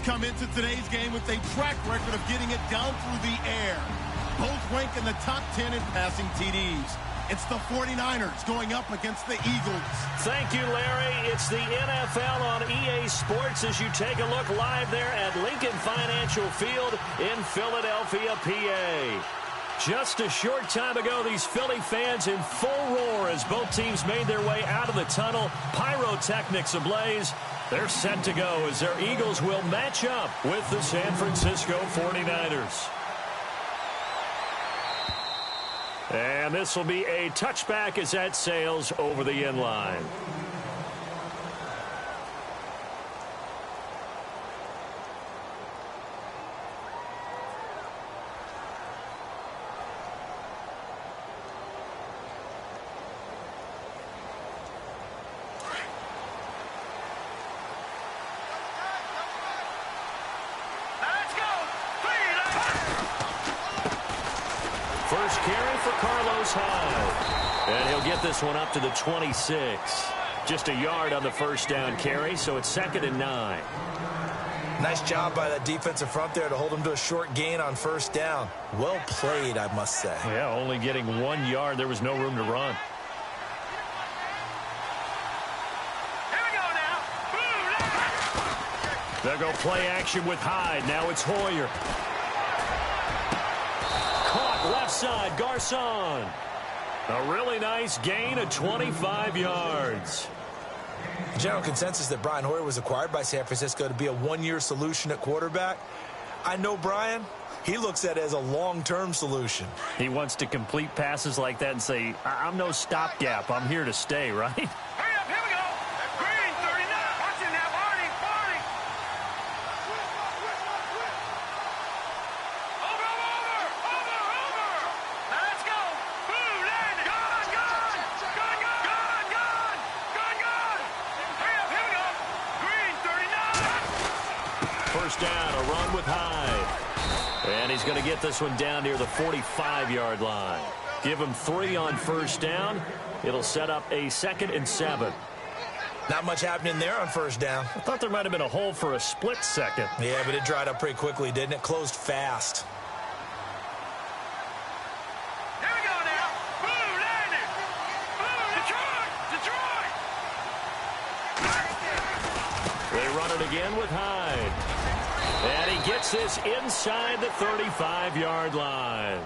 come into today's game with a track record of getting it down through the air. Both rank in the top 10 in passing TDs. It's the 49ers going up against the Eagles. Thank you, Larry. It's the NFL on EA Sports as you take a look live there at Lincoln Financial Field in Philadelphia, PA. Just a short time ago, these Philly fans in full roar as both teams made their way out of the tunnel. Pyrotechnics ablaze. They're set to go as their Eagles will match up with the San Francisco 49ers. And this will be a touchback as that sails over the end line. First carry for Carlos Hyde. And he'll get this one up to the 26. Just a yard on the first down carry, so it's 2nd and 9. Nice job by that defensive front there to hold him to a short gain on first down. Well played, I must say. Yeah, only getting 1 yard. There was no room to run. They'll go play action with Hyde. Now it's Hoyer. Caught left side, Garcon. A really nice gain of 25 yards. The general consensus that Brian Hoyer was acquired by San Francisco to be a one-year solution at quarterback. I know Brian. He looks at it as a long-term solution. He wants to complete passes like that and say, I'm no stopgap. I'm here to stay, right? First down, a run with Hyde. And he's going to get this one down near the 45-yard line. Give him 3 on first down. It'll set up a 2nd and 7. Not much happening there on first down. I thought there might have been a hole for a split second. Yeah, but it dried up pretty quickly, didn't it? Closed fast. Here we go now. Boom, landed. Boom, Detroit. They run it again with Hyde. And he gets this inside the 35-yard line.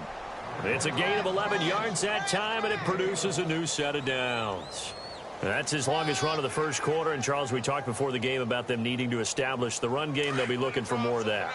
It's a gain of 11 yards that time, and it produces a new set of downs. That's his longest run of the first quarter. And, Charles, we talked before the game about them needing to establish the run game. They'll be looking for more of that.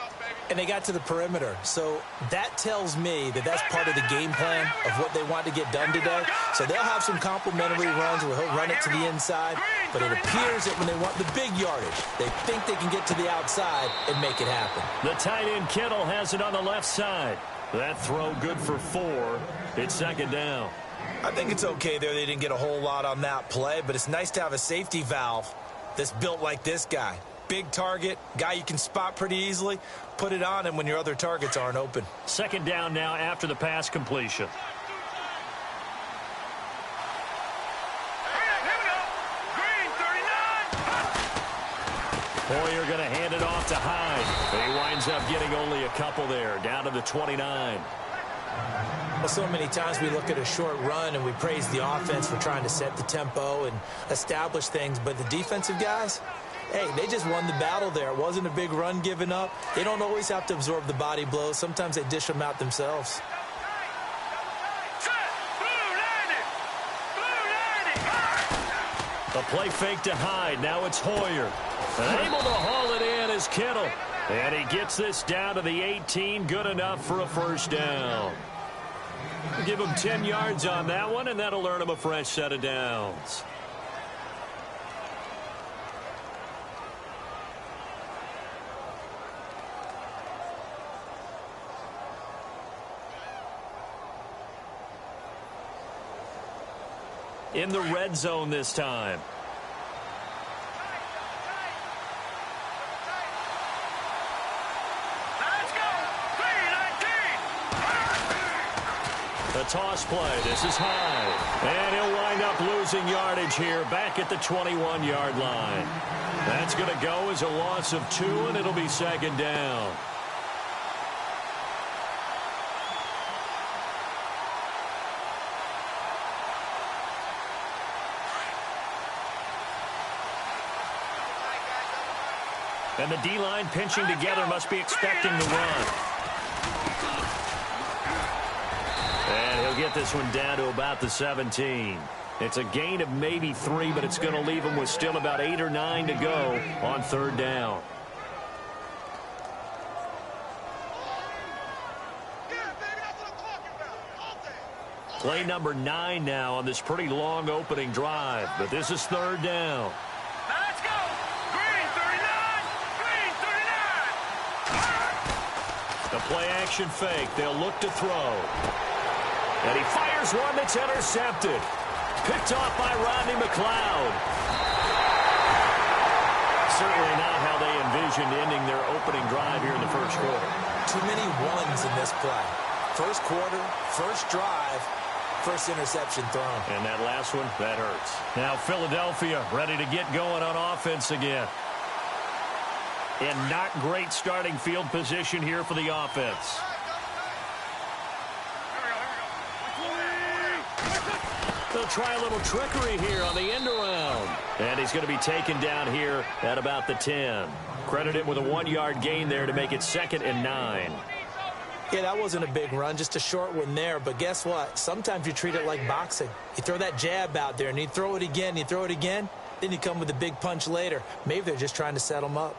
And they got to the perimeter. So that tells me that that's part of the game plan of what they want to get done today. So they'll have some complimentary runs where he'll run it to the inside. But it appears that when they want the big yardage, they think they can get to the outside and make it happen. The tight end Kittle has it on the left side. That throw good for 4. It's 2nd down. I think it's okay there. They didn't get a whole lot on that play, but it's nice to have a safety valve that's built like this guy. Big target, guy you can spot pretty easily. Put it on him when your other targets aren't open. 2nd down now after the pass completion. Hoyer going to hand it off to Hyde. He winds up getting only a couple there, down to the 29. Well, so many times we look at a short run and we praise the offense for trying to set the tempo and establish things, but the defensive guys, hey, they just won the battle there. It wasn't a big run given up. They don't always have to absorb the body blows. Sometimes they dish them out themselves. A play fake to Hyde. Now it's Hoyer. And able to haul it in is Kittle. And he gets this down to the 18. Good enough for a first down. Give him 10 yards on that one, and that'll earn him a fresh set of downs. In the red zone this time. A toss play. This is high. And he'll wind up losing yardage here back at the 21-yard line. That's going to go as a loss of 2, and it'll be second down. And the D-line pinching together must be expecting the run. And he'll get this one down to about the 17. It's a gain of maybe 3, but it's going to leave him with still about 8 or 9 to go on third down. Play number 9 now on this pretty long opening drive, but this is third down. The play-action fake. They'll look to throw. And he fires one that's intercepted. Picked off by Rodney McLeod. Certainly not how they envisioned ending their opening drive here in the first quarter. Too many ones in this play. First quarter, first drive, first interception thrown. And that last one, that hurts. Now Philadelphia ready to get going on offense again. And not great starting field position here for the offense. They'll try a little trickery here on the end around. And he's going to be taken down here at about the 10. Credit him with a 1-yard gain there to make it 2nd and 9. Yeah, that wasn't a big run, just a short one there. But guess what? Sometimes you treat it like boxing. You throw that jab out there, and you throw it again, you throw it again, then you come with a big punch later. Maybe they're just trying to set them up.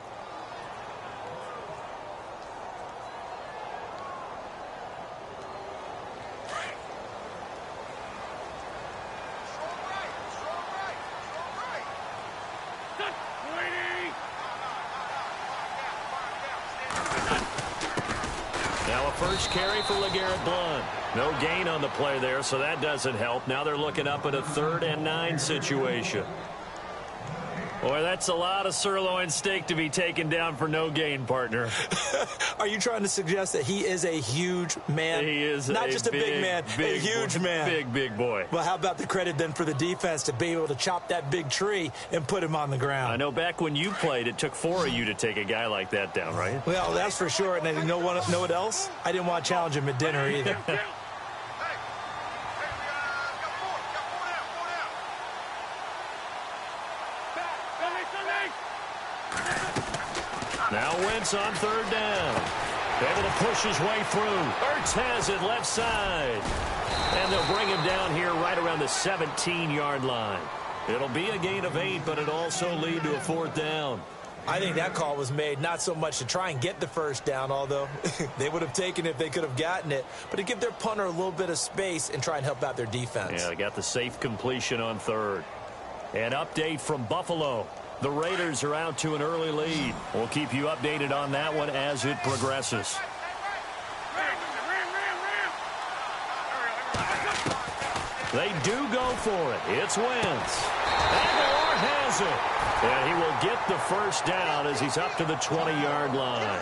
First carry for LeGarrette Blount. No gain on the play there, so that doesn't help. Now they're looking up at a 3rd and 9 situation. Boy, that's a lot of sirloin steak to be taken down for no gain, partner. Are you trying to suggest that he is a huge man? He is not just a big man, a huge man. Big boy. Well, how about the credit then for the defense to be able to chop that big tree and put him on the ground? I know back when you played, it took 4 of you to take a guy like that down, right? Well, that's for sure. And you know what else? I didn't want to challenge him at dinner either. Now Wentz on 3rd down. Able to push his way through. Ertz has it left side. And they'll bring him down here right around the 17-yard line. It'll be a gain of 8, but it'll also lead to a 4th down. I think that call was made not so much to try and get the first down, although they would have taken it if they could have gotten it, but to give their punter a little bit of space and try and help out their defense. Yeah, they got the safe completion on 3rd. An update from Buffalo. The Raiders are out to an early lead. We'll keep you updated on that one as it progresses. They do go for it. It's Wentz. Aguilar has it. And he will get the first down as he's up to the 20-yard line.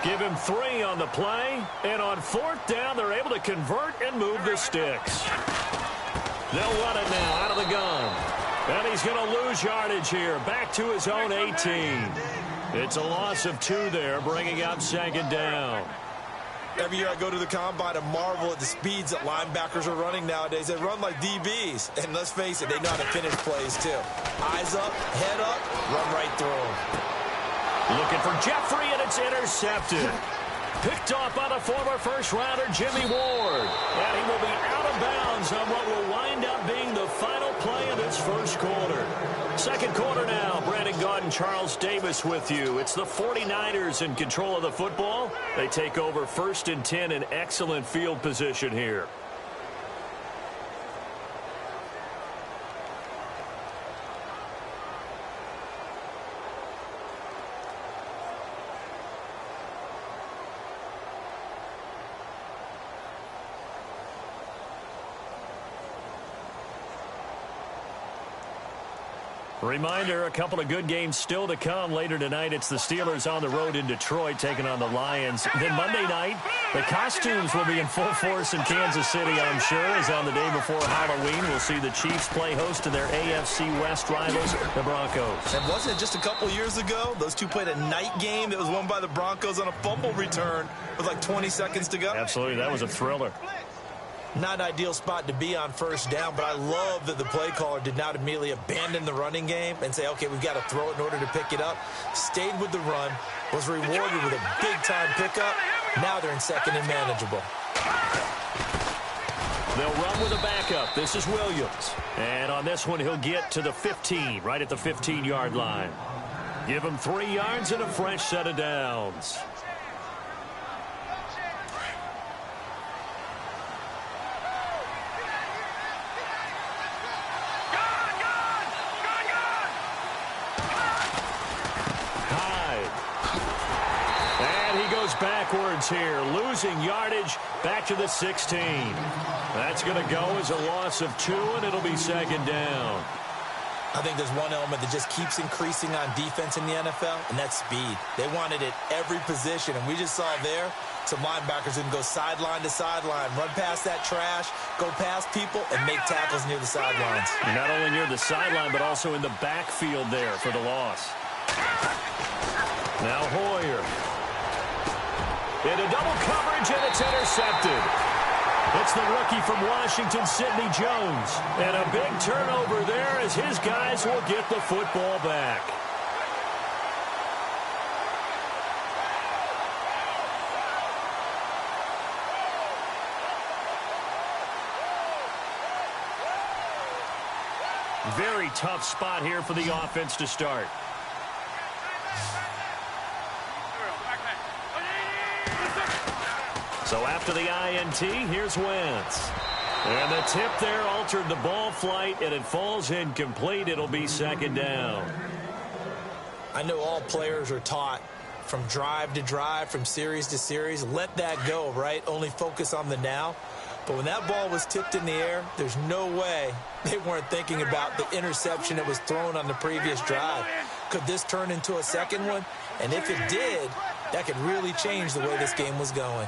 Give him 3 on the play. And on 4th down, they're able to convert and move the sticks. They'll run it now out of the gun. And he's going to lose yardage here. Back to his own 18. It's a loss of 2 there, bringing up 2nd down. Every year I go to the combine and marvel at the speeds that linebackers are running nowadays. They run like DBs. And let's face it, they know how to finish plays too. Eyes up, head up, run right through them. Looking for Jeffrey, and it's intercepted. Picked off by the former first-rounder Jimmy Ward. And he will be out of bounds on what will wind up being the final play of this first quarter. Second quarter now. Brandon Gaudin, Charles Davis with you. It's the 49ers in control of the football. They take over 1st and 10 in excellent field position here. Reminder, a couple of good games still to come later tonight. It's the Steelers on the road in Detroit taking on the Lions. Then Monday night, the costumes will be in full force in Kansas City, I'm sure, as on the day before Halloween, we'll see the Chiefs play host to their AFC West rivals, the Broncos. And wasn't it just a couple years ago, those two played a night game that was won by the Broncos on a fumble return with like 20 seconds to go? Absolutely, that was a thriller. Not an ideal spot to be on first down, but I love that the play caller did not immediately abandon the running game and say, okay, we've got to throw it in order to pick it up. Stayed with the run, was rewarded with a big-time pickup. Now they're in second and manageable. They'll run with a backup. This is Williams. And on this one, he'll get to the 15, right at the 15-yard line. Give him 3 yards and a fresh set of downs. Backwards here, losing yardage back to the 16. That's going to go as a loss of 2, and it'll be second down. I think there's one element that just keeps increasing on defense in the NFL, and that's speed. They want it at every position, and we just saw there some linebackers who can go sideline to sideline, run past that trash, go past people, and make tackles near the sidelines. And not only near the sideline, but also in the backfield there for the loss. Now Hoyer. Into double coverage, and it's intercepted. It's the rookie from Washington, Sidney Jones. And a big turnover there as his guys will get the football back. Very tough spot here for the offense to start. So after the INT, here's Wentz. And the tip there altered the ball flight, and it falls incomplete. It'll be second down. I know all players are taught from drive to drive, from series to series. Let that go, right? Only focus on the now. But when that ball was tipped in the air, there's no way they weren't thinking about the interception that was thrown on the previous drive. Could this turn into a second one? And if it did, that could really change the way this game was going.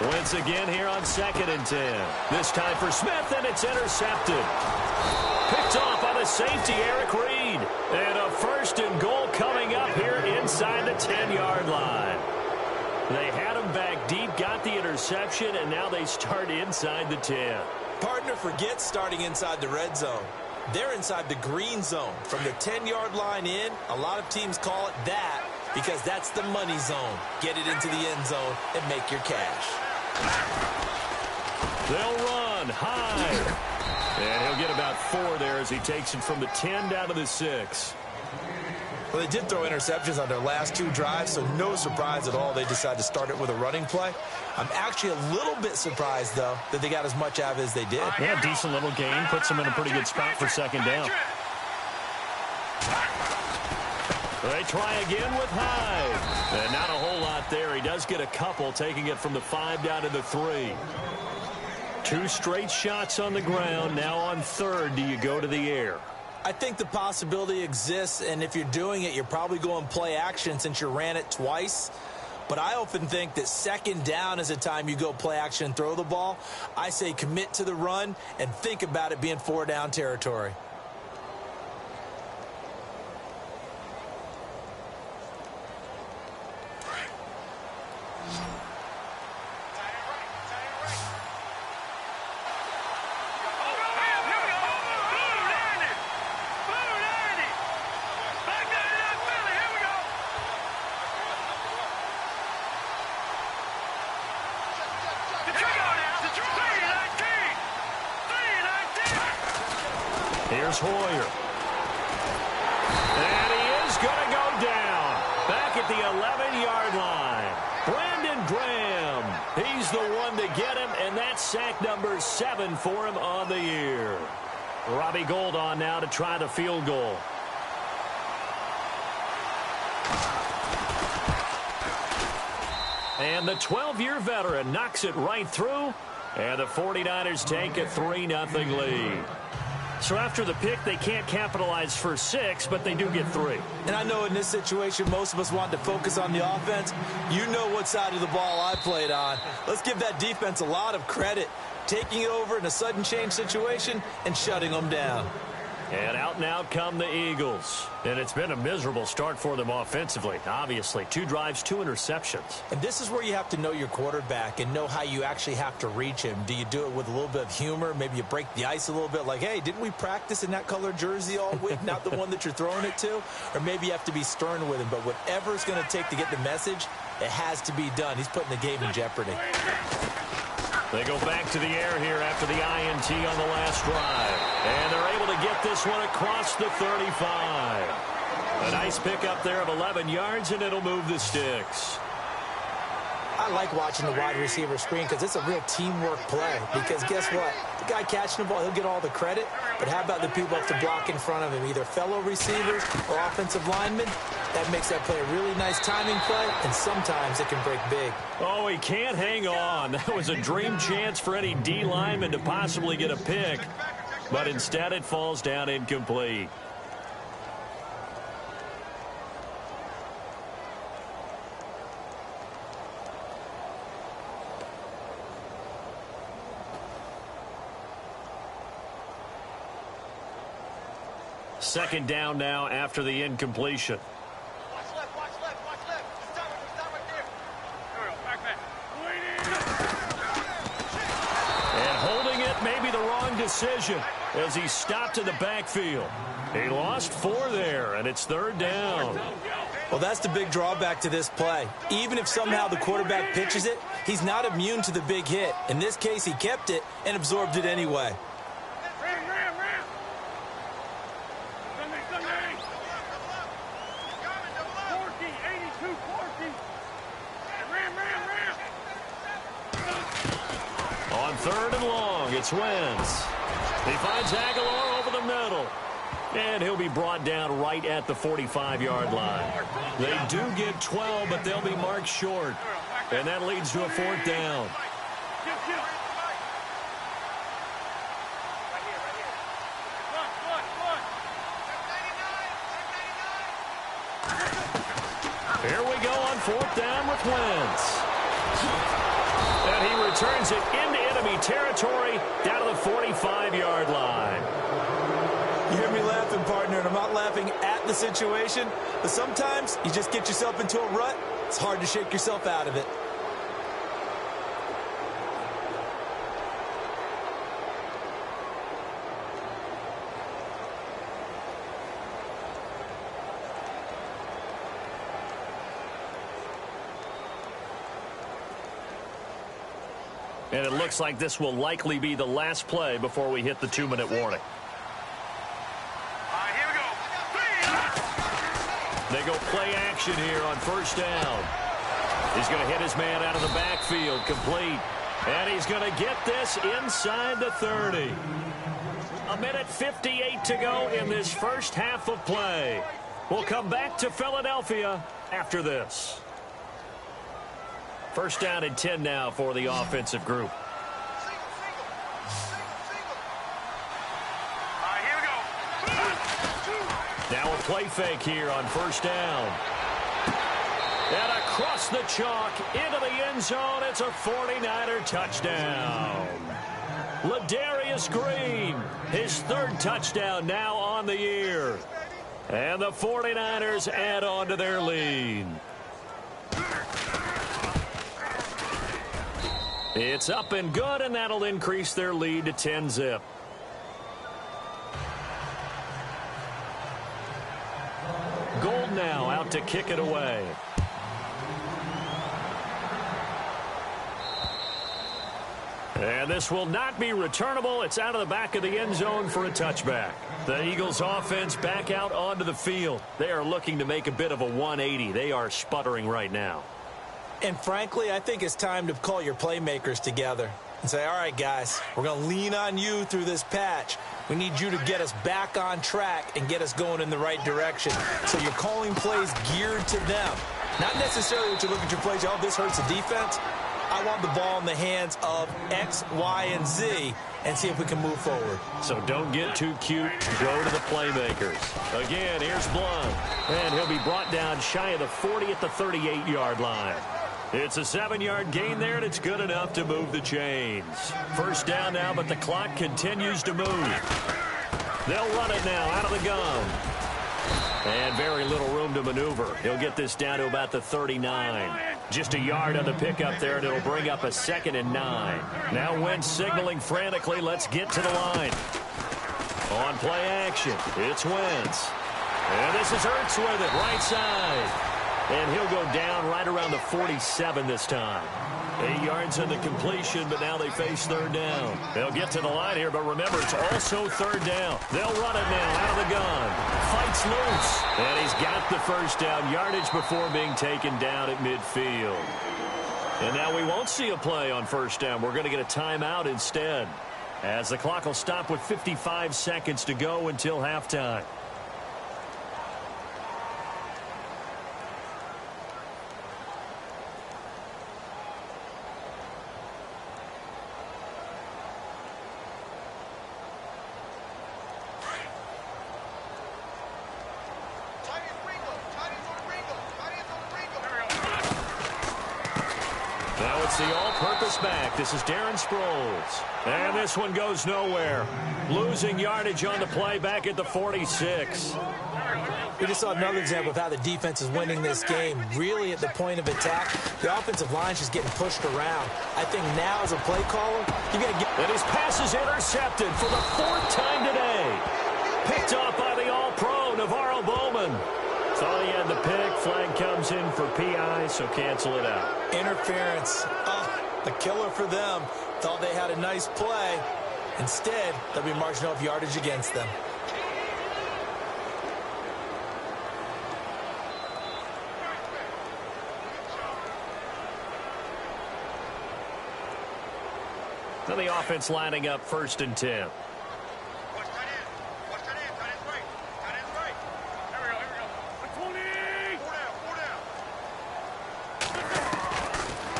Wentz again here on 2nd and 10. This time for Smith, and it's intercepted. Picked off by the safety, Eric Reed. And a 1st and goal coming up here inside the 10-yard line. They had him back deep, got the interception, and now they start inside the 10. Partner, forget starting inside the red zone. They're inside the green zone. From the 10-yard line in, a lot of teams call it that because that's the money zone. Get it into the end zone and make your cash. They'll run high. And he'll get about 4 there as he takes it from the 10 down to the 6. Well, they did throw interceptions on their last 2 drives, so no surprise at all they decided to start it with a running play. I'm actually a little bit surprised, though, that they got as much out of it as they did. Yeah, decent little gain. Puts them in a pretty good spot for second down. They try again with Hyde. And not a whole lot there. He does get a couple, taking it from the 5 down to the 3. 2 straight shots on the ground. Now on 3rd, do you go to the air? I think the possibility exists, and if you're doing it, you're probably going play action since you ran it twice. But I often think that 2nd down is a time you go play action and throw the ball. I say commit to the run and think about it being 4 down territory. Here's Hoyer. And he is going to go down. Back at the 11-yard line. Brandon Graham. He's the one to get him, and that's sack number 7 for him on the year. Robbie Gould on now to try the field goal. And the 12-year veteran knocks it right through. And the 49ers take a 3-0 lead. So after the pick, they can't capitalize for 6, but they do get 3. And I know in this situation, most of us want to focus on the offense. You know what side of the ball I played on. Let's give that defense a lot of credit, taking it over in a sudden change situation and shutting them down. And out come the Eagles. And it's been a miserable start for them offensively, obviously. 2 drives, 2 interceptions. And this is where you have to know your quarterback and know how you actually have to reach him. Do you do it with a little bit of humor? Maybe you break the ice a little bit, like, hey, didn't we practice in that color jersey all week, not the one that you're throwing it to? Or maybe you have to be stern with him. But whatever it's going to take to get the message, it has to be done. He's putting the game in jeopardy. They go back to the air here after the INT on the last drive. And they're able to get this one across the 35. A nice pickup there of 11 yards, and it'll move the sticks. I like watching the wide receiver screen because it's a real teamwork play. Because guess what? The guy catching the ball, he'll get all the credit. But how about the people up to block in front of him, either fellow receivers or offensive linemen? That makes that play a really nice timing play, and sometimes it can break big. Oh, he can't hang on. That was a dream chance for any D lineman to possibly get a pick. But instead it falls down incomplete. Second down now after the incompletion. Watch left, watch left, watch left. Just stop right there. There we go, back. And holding it may be the wrong decision as he stopped in the backfield. He lost 4 there, and it's 3rd down. Well, that's the big drawback to this play. Even if somehow the quarterback pitches it, he's not immune to the big hit. In this case, he kept it and absorbed it anyway. On 3rd and long, it's Wentz. He finds Aguilar over the middle. And he'll be brought down right at the 45-yard line. They do get 12, but they'll be marked short. And that leads to a 4th down. Here we go on 4th down with Wentz. And he returns it into enemy territory down to the 45-yard line. You hear me laughing, partner, and I'm not laughing at the situation, but sometimes you just get yourself into a rut. It's hard to shake yourself out of it. And it looks like this will likely be the last play before we hit the 2-minute warning. They go play action here on 1st down. He's going to hit his man out of the backfield, complete. And he's going to get this inside the 30. 1:58 to go in this first half of play. We'll come back to Philadelphia after this. 1st down and 10 now for the offensive group. Now a play fake here on 1st down. And across the chalk into the end zone. It's a 49er touchdown. Ladarius Green, his 3rd touchdown now on the year. And the 49ers add on to their lead. It's up and good, and that'll increase their lead to 10-zip. Gold now out to kick it away. And this will not be returnable. It's out of the back of the end zone for a touchback. The Eagles offense back out onto the field. They are looking to make a bit of a 180. They are sputtering right now. And frankly, I think it's time to call your playmakers together and say, all right, guys, we're going to lean on you through this patch. We need you to get us back on track and get us going in the right direction. So you're calling plays geared to them. Not necessarily what you look at your plays, oh, this hurts the defense. I want the ball in the hands of X, Y, and Z and see if we can move forward. So don't get too cute. Go to the playmakers. Again, here's Blunt. And he'll be brought down shy of the 40 at the 38-yard line. It's a 7-yard gain there, and it's good enough to move the chains. First down now, but the clock continues to move. They'll run it now out of the gun. And very little room to maneuver. He'll get this down to about the 39. Just a yard on the pickup there, and it'll bring up a 2nd and 9. Now Wentz signaling frantically, let's get to the line. On play action, it's Wentz. And this is Ertz with it, right side. And he'll go down right around the 47 this time. 8 yards on the completion, but now they face third down. They'll get to the line here, but remember, it's also third down. They'll run it now out of the gun. Fights loose. And he's got the first down yardage before being taken down at midfield. And now we won't see a play on first down. We're going to get a timeout instead, as the clock will stop with 55 seconds to go until halftime. The all-purpose back. This is Darren Sproles. And this one goes nowhere. Losing yardage on the play back at the 46. We just saw another example of how the defense is winning this game. Really at the point of attack, the offensive line's just getting pushed around. I think now as a play caller, you got to get... And his pass is intercepted for the 4th time today. Picked off by the all-pro, Navarro Bowman. Thought he had the pick. Flag comes in for PI, so cancel it out. Interference. The killer for them. Thought they had a nice play. Instead, they'll be marching off yardage against them. So the offense lining up 1st and 10.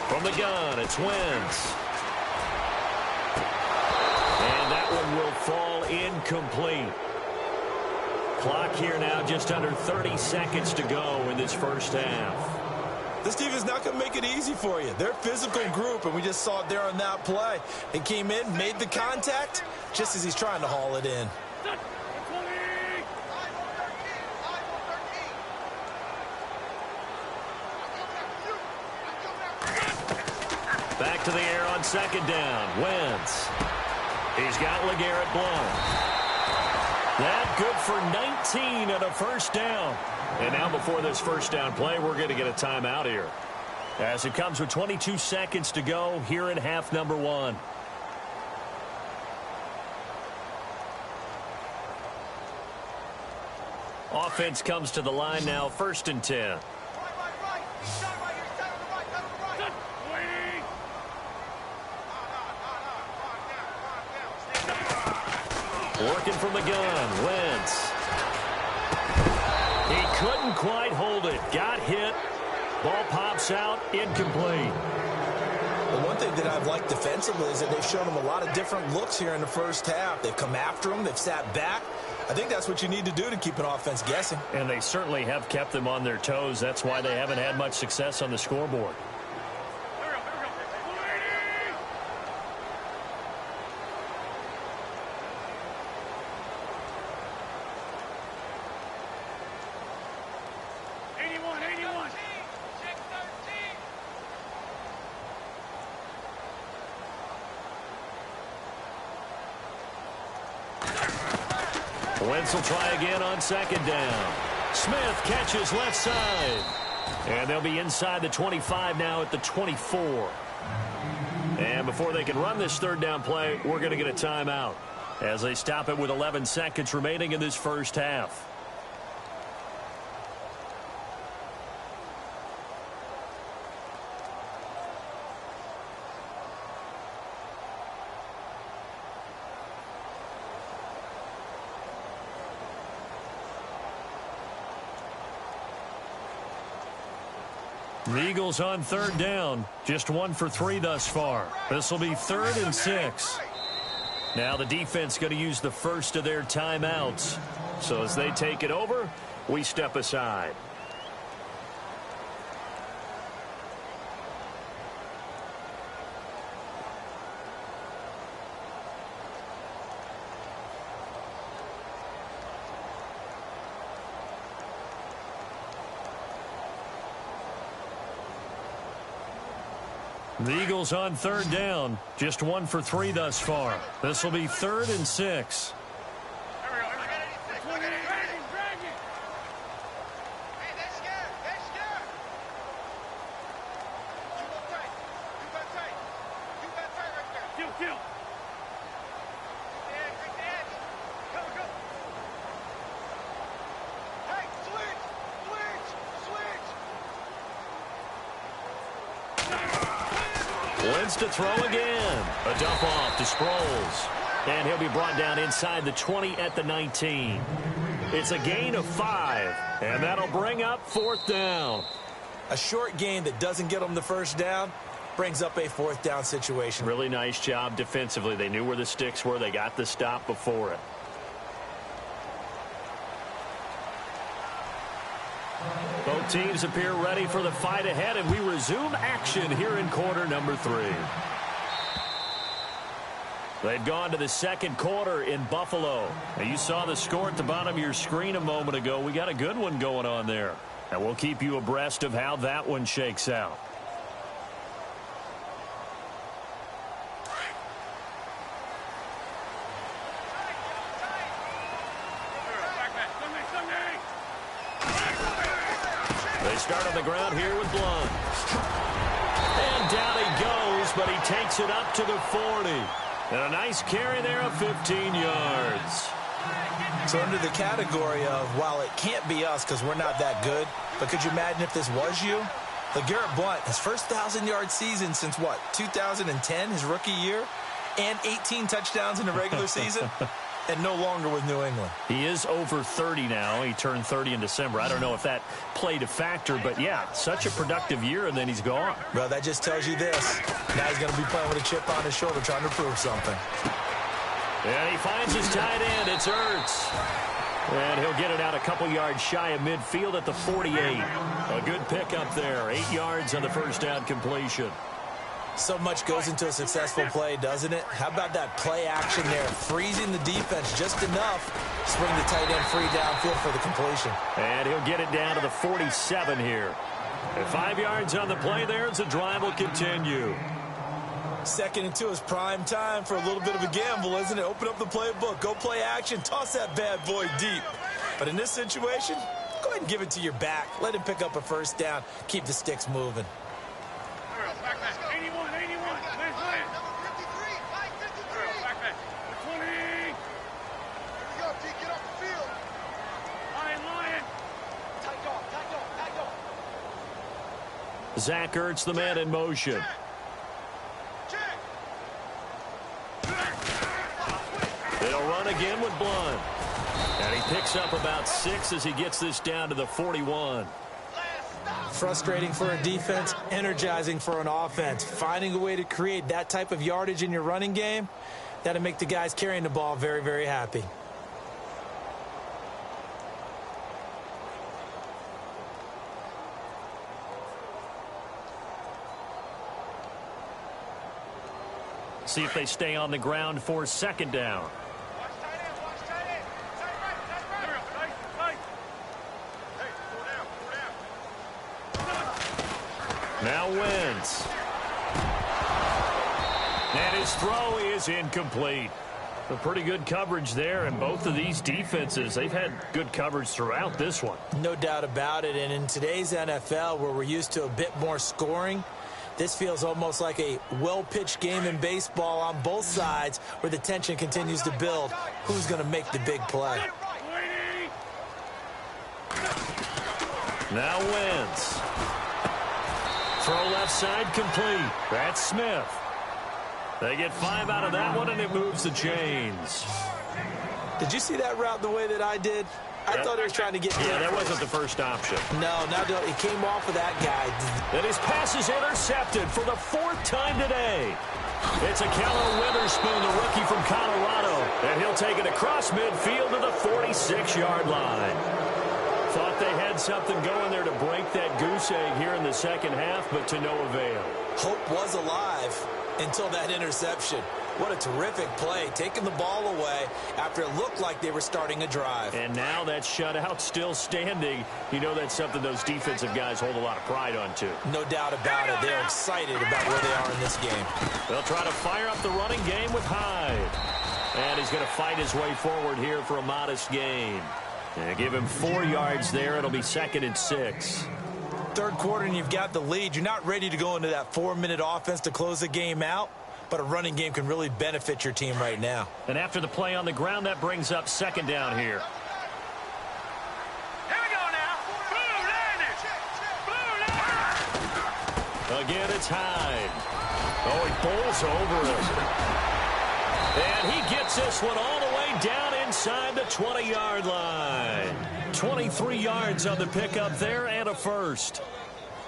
From the gun, it's Wentz. And that one will fall incomplete. Clock here now just under 30 seconds to go in this first half. This team is not going to make it easy for you. They're a physical group, and we just saw it there on that play. They came in, made the contact, just as he's trying to haul it in. Back to the air on 2nd down. Wentz. He's got LeGarrette Blount. That good for 19 and a first down. And now before this first down play, we're going to get a timeout here, as it comes with 22 seconds to go here in half number 1. Offense comes to the line now, 1st and 10. Working from the gun, Wentz. He couldn't quite hold it. Got hit. Ball pops out, incomplete. The one thing that I've liked defensively is that they've shown him a lot of different looks here in the first half. They've come after him. They've sat back. I think that's what you need to do to keep an offense guessing. And they certainly have kept them on their toes. That's why they haven't had much success on the scoreboard. Wentz will try again on 2nd down. Smith catches left side. And they'll be inside the 25 now at the 24. And before they can run this 3rd down play, we're going to get a timeout, as they stop it with 11 seconds remaining in this first half. The Eagles on third down. Just 1 for 3 thus far. This will be 3rd and 6. Now the defense going to use the first of their timeouts. So as they take it over, we step aside. The Eagles on third down. Just 1 for 3 thus far. This will be 3rd and 6. Wins to throw again. A dump off to Sproles. And he'll be brought down inside the 20 at the 19. It's a gain of 5. And that'll bring up 4th down. A short gain that doesn't get them the first down brings up a 4th down situation. Really nice job defensively. They knew where the sticks were. They got the stop before it. Both teams appear ready for the fight ahead, and we resume action here in quarter number 3. They've gone to the second quarter in Buffalo. Now, you saw the score at the bottom of your screen a moment ago. We got a good one going on there. And we'll keep you abreast of how that one shakes out. They start on the ground here with Blunt. And down he goes, but he takes it up to the 40. And a nice carry there of 15 yards. So under the category of, while it can't be us because we're not that good, but could you imagine if this was you? LeGarrette Blunt, his first 1,000-yard season since, what, 2010, his rookie year? And 18 touchdowns in the regular season? And no longer with New England. He is over 30 now. He turned 30 in December. I don't know if that played a factor, but yeah, such a productive year, and then he's gone. Well, that just tells you this. Now he's going to be playing with a chip on his shoulder trying to prove something. And he finds his tight end. It's Ertz. And he'll get it out a couple yards shy of midfield at the 48. A good pickup there. 8 yards on the first down completion. So much goes into a successful play, doesn't it? How about that play action there? Freezing the defense just enough to bring the tight end free downfield for the completion. And he'll get it down to the 47 here. And 5 yards on the play there as the drive will continue. 2nd and 2 is prime time for a little bit of a gamble, isn't it? Open up the playbook, go play action, toss that bad boy deep. But in this situation, go ahead and give it to your back. Let him pick up a first down. Keep the sticks moving. 81, 81. Number 53, Mike 53. 20. Here we go, T. Get off the field. Lion. Tight dog. Zach Ertz, the man in motion. Check. They'll run again with Blunt. And he picks up about 6 as he gets this down to the 41. Frustrating for a defense, energizing for an offense. Finding a way to create that type of yardage in your running game, that'll make the guys carrying the ball very, very happy. See if they stay on the ground for 2nd down. Watch tight end. Tight right. Hey, pull down. Now Wentz. And his throw is incomplete. A pretty good coverage there, and both of these defenses, they've had good coverage throughout this one. No doubt about it, and in today's NFL, where we're used to a bit more scoring, this feels almost like a well-pitched game in baseball on both sides where the tension continues to build. Who's going to make the big play? Now Wentz. Throw left side complete. That's Smith. They get 5 out of that one, and it moves the chains. Did you see that route the way that I did? I thought he was trying to get... Yeah, that wasn't the first option. No, it came off of that guy. And his pass is intercepted for the 4th time today. It's a Callow Witherspoon, the rookie from Colorado. And he'll take it across midfield to the 46-yard line. Thought they had something going there to break that goose egg here in the second half, but to no avail. Hope was alive until that interception. What a terrific play, taking the ball away after it looked like they were starting a drive. And now that shutout still standing. You know that's something those defensive guys hold a lot of pride on, too. No doubt about it. They're excited about where they are in this game. They'll try to fire up the running game with Hyde. And he's going to fight his way forward here for a modest gain. And give him 4 yards there. It'll be 2nd and 6. Third quarter and you've got the lead. You're not ready to go into that 4-minute offense to close the game out. But a running game can really benefit your team right now. And after the play on the ground, that brings up 2nd down here. Here we go now. Blue line it. Again, it's Hyde. Oh, he bowls over it. And he gets this one all the way down inside the 20-yard line. 23 yards on the pickup there and a first.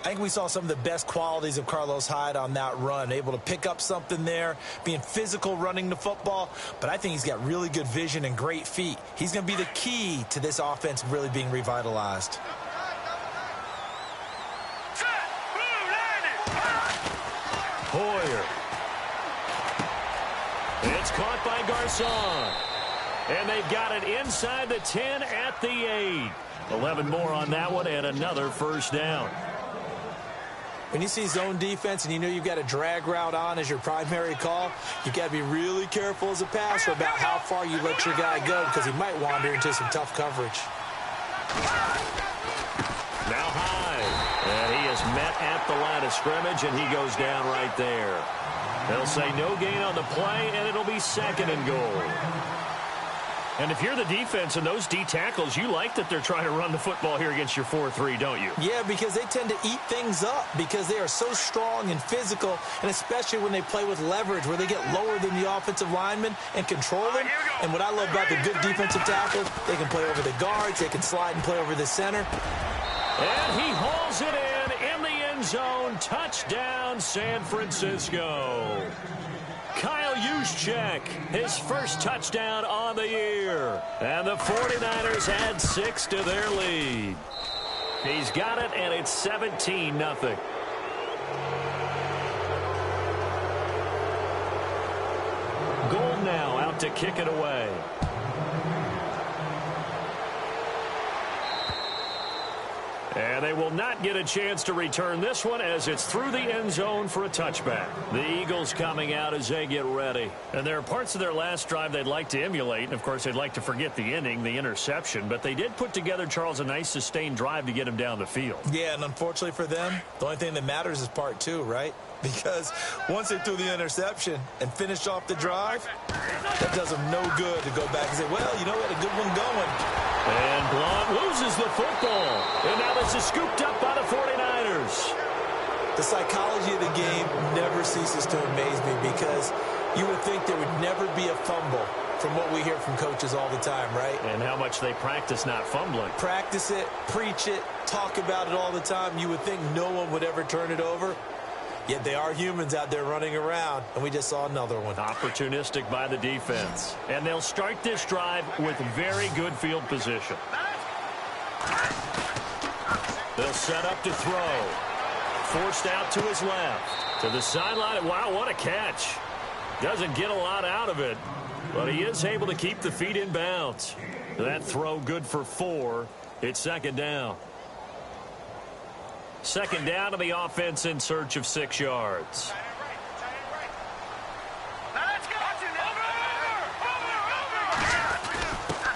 I think we saw some of the best qualities of Carlos Hyde on that run. Able to pick up something there, being physical running the football. But I think he's got really good vision and great feet. He's going to be the key to this offense really being revitalized. Hoyer. It's caught by Garcon. And they've got it inside the 10 at the 8. 11 more on that one and another first down. When you see zone defense and you know you've got a drag route on as your primary call, you've got to be really careful as a passer about how far you let your guy go because he might wander into some tough coverage. Now Hyde. And he is met at the line of scrimmage, and he goes down right there. They'll say no gain on the play, and it'll be 2nd and goal. And if you're the defense and those D tackles, you like that they're trying to run the football here against your 4-3, don't you? Yeah, because they tend to eat things up because they are so strong and physical, and especially when they play with leverage where they get lower than the offensive linemen and control them. And what I love about the good defensive tackles, they can play over the guards, they can slide and play over the center. And he hauls it in the end zone. Touchdown, San Francisco. Kyle Juszczyk, his first touchdown on the year. And the 49ers add 6 to their lead. He's got it, and it's 17-0. Gold now out to kick it away. And they will not get a chance to return this one as it's through the end zone for a touchback. The Eagles coming out as they get ready. And there are parts of their last drive they'd like to emulate. And, of course, they'd like to forget the inning, the interception. But they did put together, Charles, a nice sustained drive to get him down the field. Yeah, and unfortunately for them, the only thing that matters is part 2, right? Because once they threw the interception and finished off the drive, that does them no good to go back and say, well, you know, we had a good one going. And Blount loses the football. And now this is scooped up by the 49ers. The psychology of the game never ceases to amaze me because you would think there would never be a fumble from what we hear from coaches all the time, right? And how much they practice not fumbling. Practice it, preach it, talk about it all the time. You would think no one would ever turn it over. Yet they are humans out there running around, and we just saw another one. Opportunistic by the defense. And they'll start this drive with very good field position. They'll set up to throw. Forced out to his left. To the sideline. Wow, what a catch. Doesn't get a lot out of it, but he is able to keep the feet in bounds. That throw good for 4. It's 2nd down. 2nd down to the offense in search of 6 yards.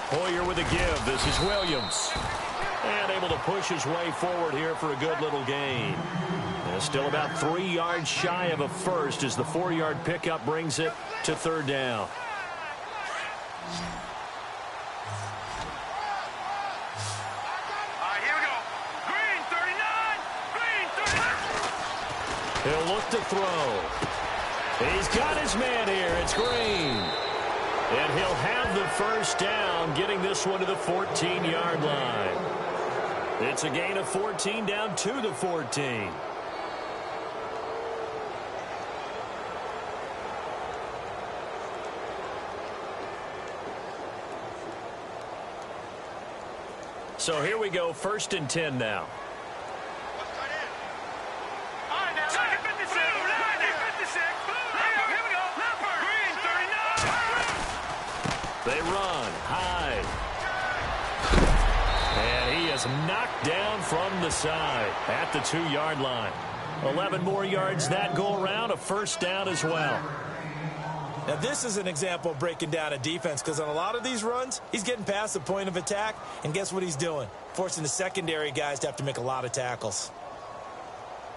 Hoyer with a give. This is Williams. And able to push his way forward here for a good little gain. And still about 3 yards shy of a first as the 4-yard pickup brings it to 3rd down. He'll look to throw. He's got his man here. It's Green. And he'll have the first down, getting this one to the 14-yard line. It's a gain of 14 down to the 14. So here we go, 1st and 10 now. They run. Hyde. And he is knocked down from the side at the 2-yard line. 11 more yards that go around, a first down as well. Now, this is an example of breaking down a defense, because on a lot of these runs, he's getting past the point of attack, and guess what he's doing? Forcing the secondary guys to have to make a lot of tackles.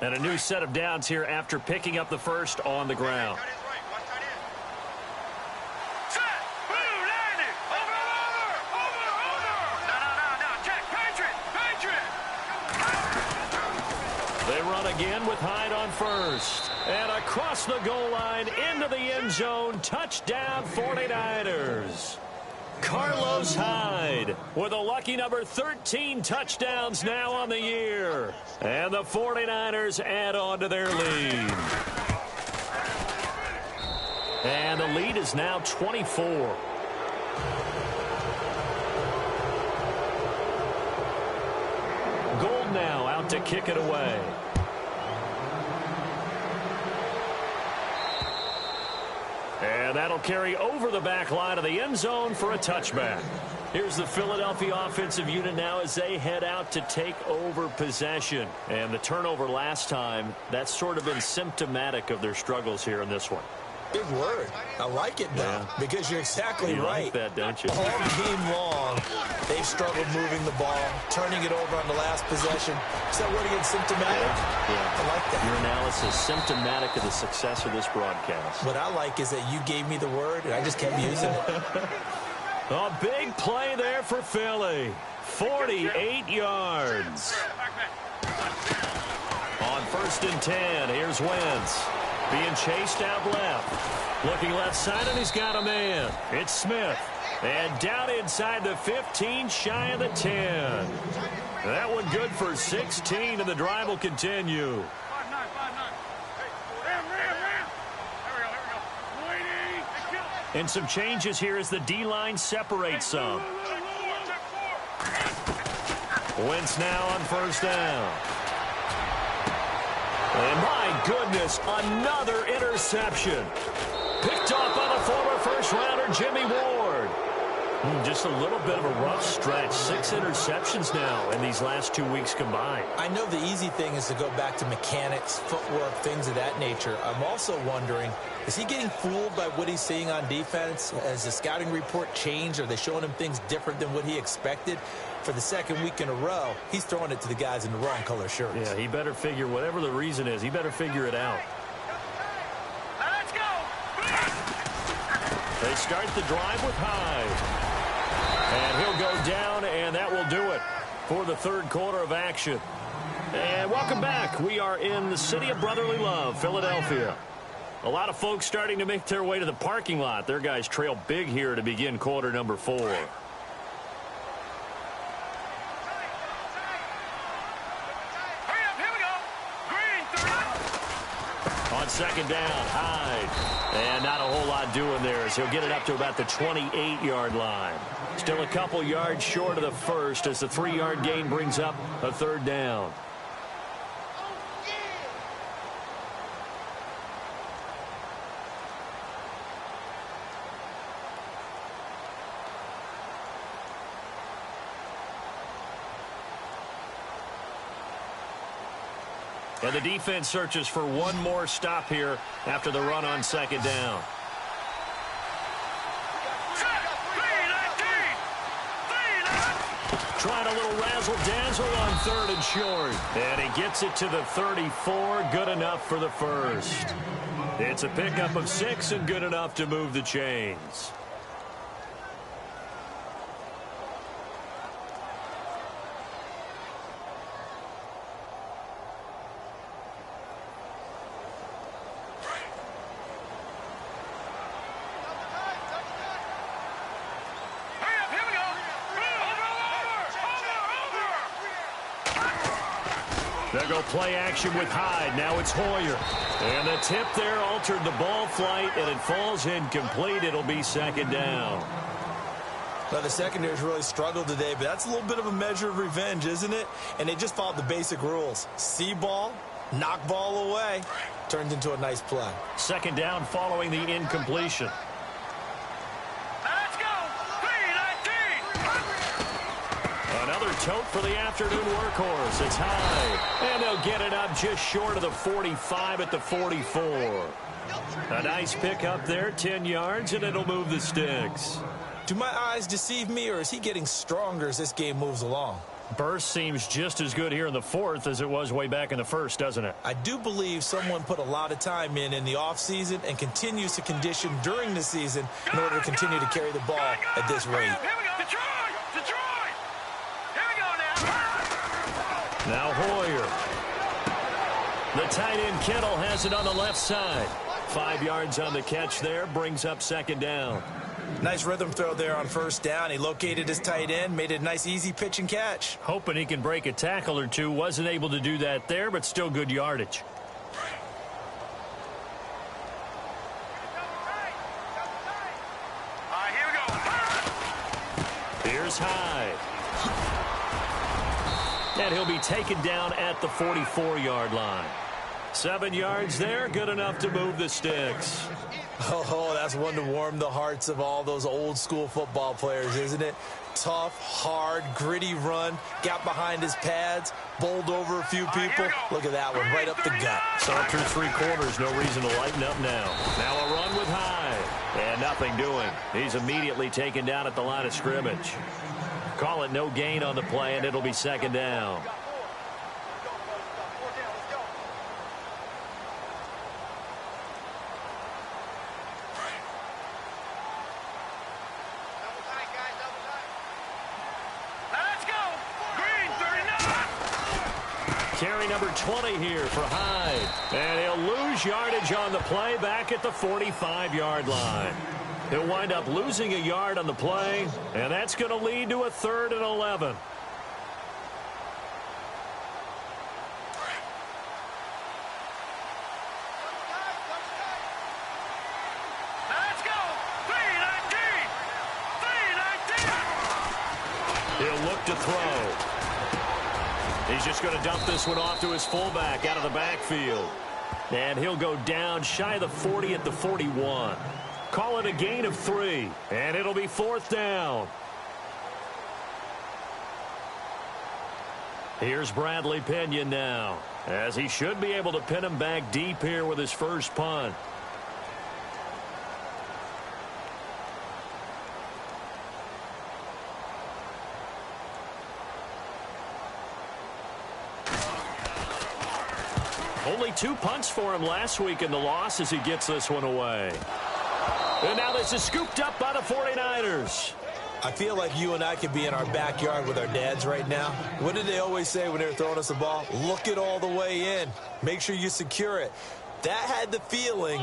And a new set of downs here after picking up the first on the ground. They run again with Hyde on first. And across the goal line into the end zone. Touchdown 49ers. Carlos Hyde with a lucky number 13 touchdowns now on the year. And the 49ers add on to their lead. And the lead is now 24. Gold now out to kick it away. And that'll carry over the back line of the end zone for a touchback. Here's the Philadelphia offensive unit now as they head out to take over possession. And the turnover last time, that's sort of been symptomatic of their struggles here in this one. Big word. I like it, though, because you're exactly right. Like that, don't you? All game long, they've struggled moving the ball, turning it over on the last possession. Is that word again, symptomatic? Yeah. I like that. Your analysis, symptomatic of the success of this broadcast. What I like is that you gave me the word, and I just kept using it. A big play there for Philly. 48 yards. On 1st and 10, here's Wentz. Being chased out left. Looking left side, and he's got a man. It's Smith. And down inside the 15, shy of the 10. That one good for 16, and the drive will continue. 5-9. Ram. Here we go. And some changes here as the D-line separates some. Wentz now on 1st down. And my goodness, another interception. Picked off by the former first-rounder Jimmy Ward. Just a little bit of a rough stretch. 6 interceptions now in these last 2 weeks combined. I know the easy thing is to go back to mechanics, footwork, things of that nature. I'm also wondering, is he getting fooled by what he's seeing on defense? Has the scouting report changed? Are they showing him things different than what he expected? For the 2nd week in a row, he's throwing it to the guys in the wrong color shirts. Yeah, he better figure, whatever the reason is, he better figure it out. Let's go. They start the drive with Hyde. And he'll go down, and that will do it for the 3rd quarter of action. And welcome back. We are in the city of brotherly love, Philadelphia. A lot of folks starting to make their way to the parking lot. Their guys trail big here to begin quarter number 4. On 2nd down, Hyde. And not a whole lot doing there as he'll get it up to about the 28-yard line. Still a couple yards short of the first as the 3-yard gain brings up a 3rd down. And the defense searches for one more stop here after the run on 2nd down. Trying a little razzle-dazzle on 3rd and short. And he gets it to the 34. Good enough for the first. It's a pickup of 6 and good enough to move the chains. They'll go play action with Hyde. Now it's Hoyer. And the tip there altered the ball flight, and it falls incomplete. It'll be second down. Well, the secondary's really struggled today, but that's a little bit of a measure of revenge, isn't it? And they just followed the basic rules. See ball, knock ball away. Turns into a nice play. Second down following the incompletion. Let's go! 3-19! Another tote for the afternoon workhorse. It's high. And they'll get it up just short of the 45 at the 44. A nice pick up there, 10 yards, and it'll move the sticks. Do my eyes deceive me, or is he getting stronger as this game moves along? Burst seems just as good here in the fourth as it was way back in the first, doesn't it? I do believe someone put a lot of time in the offseason and continues to condition during the season in order to continue to carry the ball at this rate. Here we go! Detroit! Detroit! Here we go now! Now Hoyer. The tight end Kittle has it on the left side. 5 yards on the catch there, brings up second down. Nice rhythm throw there on first down. He located his tight end, made it a nice easy pitch and catch. Hoping he can break a tackle or two. Wasn't able to do that there, but still good yardage. All right, here we go. Here's Hyde. And he'll be taken down at the 44-yard line. 7 yards there, good enough to move the sticks. Oh, that's one to warm the hearts of all those old school football players, isn't it? Tough, hard, gritty run, got behind his pads, bowled over a few people. Look at that one, right up the gut. So through three quarters, no reason to lighten up now. Now a run with Hyde. And nothing doing. He's immediately taken down at the line of scrimmage. Call it no gain on the play, and it'll be second down. Carry number 20 here for Hyde. And he'll lose yardage on the play back at the 45-yard line. He'll wind up losing a yard on the play, and that's going to lead to a 3rd and 11. Let's go! 3-19! 3-19! He'll look to throw. He's just going to dump this one off to his fullback out of the backfield. And he'll go down shy of the 40 at the 41. Call it a gain of 3. And it'll be 4th down. Here's Bradley Pinion now, as he should be able to pin him back deep here with his first punt. Only 2 punts for him last week in the loss as he gets this one away. And now this is scooped up by the 49ers. I feel like you and I could be in our backyard with our dads right now. What did they always say when they were throwing us the ball? Look it all the way in. Make sure you secure it. That had the feeling.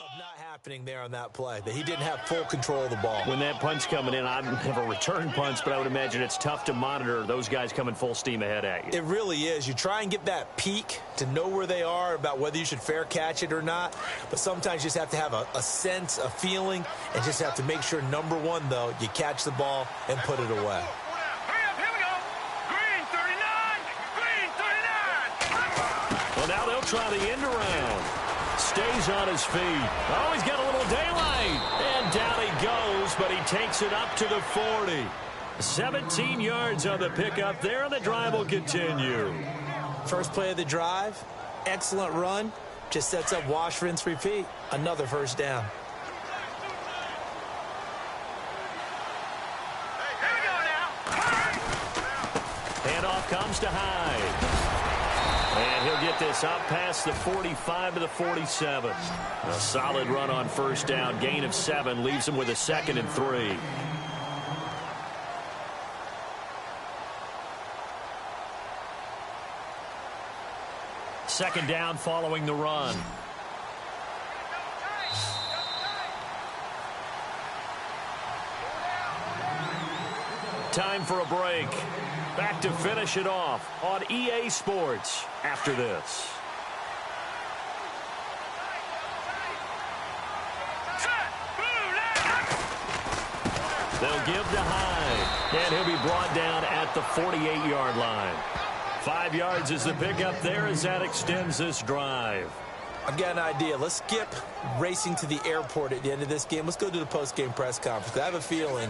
Of not happening there on that play, that he didn't have full control of the ball. When that punch coming in, I don't have a return punch, but I would imagine it's tough to monitor those guys coming full steam ahead at you. It really is. You try and get that peek to know where they are, about whether you should fair catch it or not, but sometimes you just have to have a sense, a feeling, and just have to make sure, number one, though, you catch the ball and put it away. Here we go. Green 39. Green 39. Well, now they'll try the end around. Stays on his feet. Oh, he's got a little daylight. And down he goes, but he takes it up to the 40. 17 yards on the pickup there, and the drive will continue. First play of the drive, excellent run. Just sets up wash, rinse, repeat. Another first down. Here we go now. Handoff comes to Hyde. And he'll get this up past the 45 to the 47. A solid run on first down. Gain of 7 leaves him with a 2nd and 3. Second down following the run. Time for a break. Back to finish it off on EA Sports after this. They'll give to Hyde, and he'll be brought down at the 48-yard line. 5 yards is the pickup there as that extends this drive. I've got an idea. Let's skip racing to the airport at the end of this game. Let's go to the post-game press conference. I have a feeling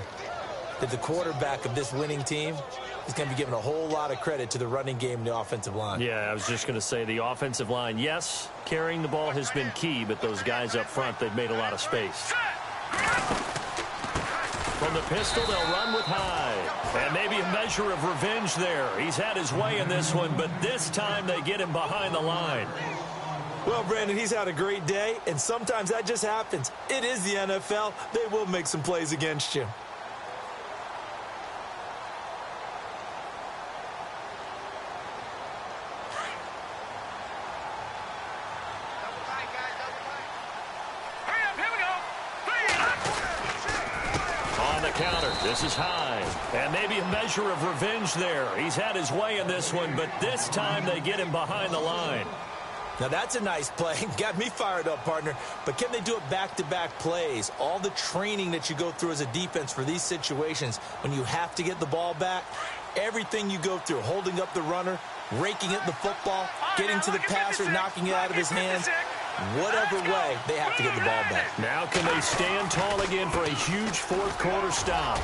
that the quarterback of this winning team is going to be given a whole lot of credit to the running game and the offensive line. Yeah, I was just going to say the offensive line, yes, carrying the ball has been key, but those guys up front, they've made a lot of space. From the pistol, they'll run with Hyde. And maybe a measure of revenge there. He's had his way in this one, but this time they get him behind the line. Well, Brandon, he's had a great day, and sometimes that just happens. It is the NFL. They will make some plays against you. This is Hyde, and maybe a measure of revenge there. He's had his way in this one, but this time they get him behind the line. Now that's a nice play. Got me fired up, partner. But can they do it back-to-back plays? All the training that you go through as a defense for these situations, when you have to get the ball back, everything you go through, holding up the runner, raking at the football, getting to the passer, knocking it out of his hands, whatever way, they have to get the ball back. Now can they stand tall again for a huge fourth quarter stop?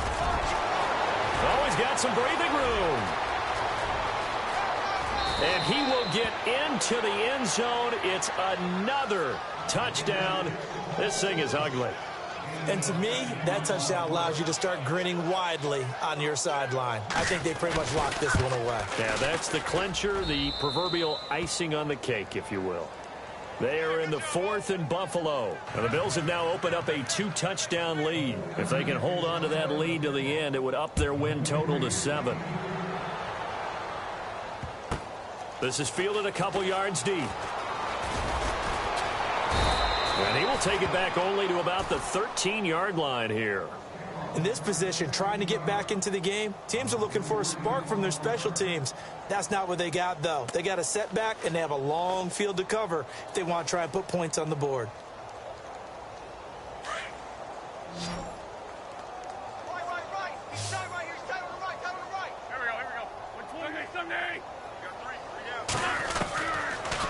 Oh, he's got some breathing room. And he will get into the end zone. It's another touchdown. This thing is ugly. And to me, that touchdown allows you to start grinning widely on your sideline. I think they pretty much locked this one away. Yeah, that's the clincher, the proverbial icing on the cake, if you will. They are in the 4th and Buffalo. And the Bills have now opened up a 2-touchdown lead. If they can hold on to that lead to the end, it would up their win total to 7. This is fielded a couple yards deep. And he will take it back only to about the 13-yard line here. In this position, trying to get back into the game, teams are looking for a spark from their special teams. That's not what they got, though. They got a setback, and they have a long field to cover if they want to try and put points on the board. Right. He's tight right here. He's tight on the right. Tight on the right. Here we go. 120 Sunday. You got 3 down.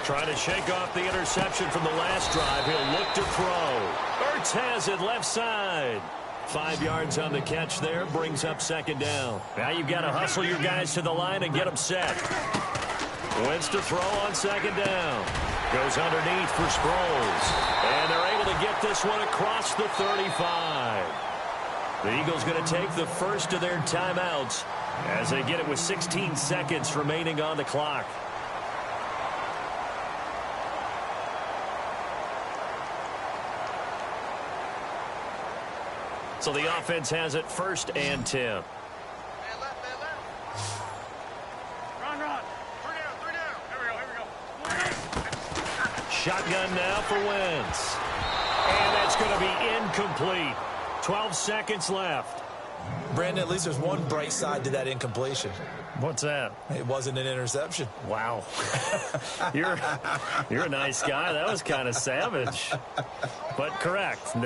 Trying to shake off the interception from the last drive. He'll look to throw. Ertz has it left side. 5 yards on the catch there, brings up 2nd down. Now you've got to hustle your guys to the line and get them set. Wentz to throw on 2nd down. Goes underneath for Sproles. And they're able to get this one across the 35. The Eagles going to take the first of their timeouts as they get it with 16 seconds remaining on the clock. So the offense has it 1st and 10. Man left. Run. 3 down. Here we go. Shotgun now for Wentz. And that's going to be incomplete. 12 seconds left. Brandon, at least there's one bright side to that incompletion. What's that? It wasn't an interception. Wow. You're a nice guy. That was kind of savage. But correct.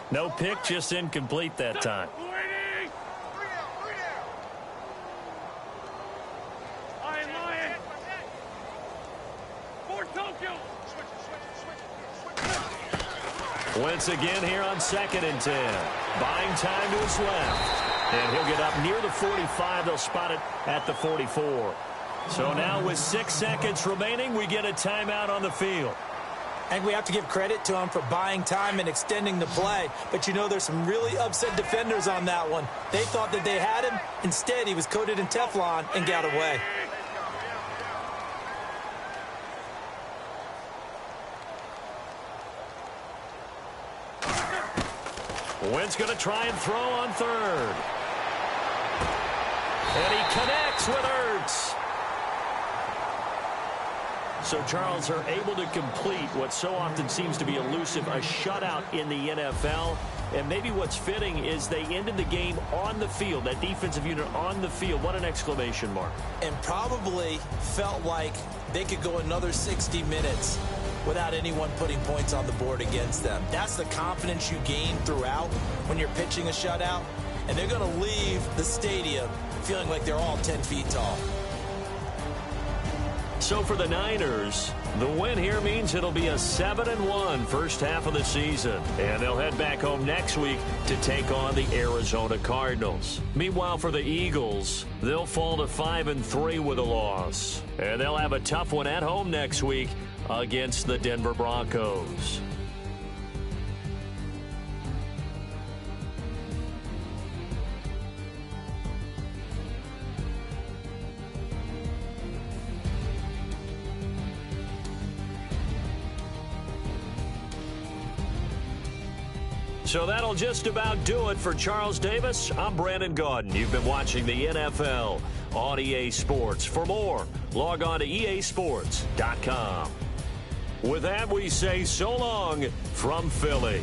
No pick, just incomplete that time. 3 down. Lion. Fort Tokyo. Switch. Wentz again here on 2nd and 10. Buying time to his left. And he'll get up near the 45. They'll spot it at the 44. So now with 6 seconds remaining, we get a timeout on the field. And we have to give credit to him for buying time and extending the play. But you know, there's some really upset defenders on that one. They thought that they had him. Instead, he was coated in Teflon and got away. Wentz going to try and throw on 3rd. And he connects with Ertz. So, Charles, are able to complete what so often seems to be elusive, a shutout in the NFL. And maybe what's fitting is they ended the game on the field, that defensive unit on the field. What an exclamation mark. And probably felt like they could go another 60 minutes without anyone putting points on the board against them. That's the confidence you gain throughout when you're pitching a shutout. And they're going to leave the stadium feeling like they're all 10 feet tall. So for the Niners, the win here means it'll be a 7-1 first half of the season. And they'll head back home next week to take on the Arizona Cardinals. Meanwhile, for the Eagles, they'll fall to 5-3 with a loss. And they'll have a tough one at home next week against the Denver Broncos. So that'll just about do it for Charles Davis. I'm Brandon Gaudin. You've been watching the NFL on EA Sports. For more, log on to easports.com. With that, we say so long from Philly.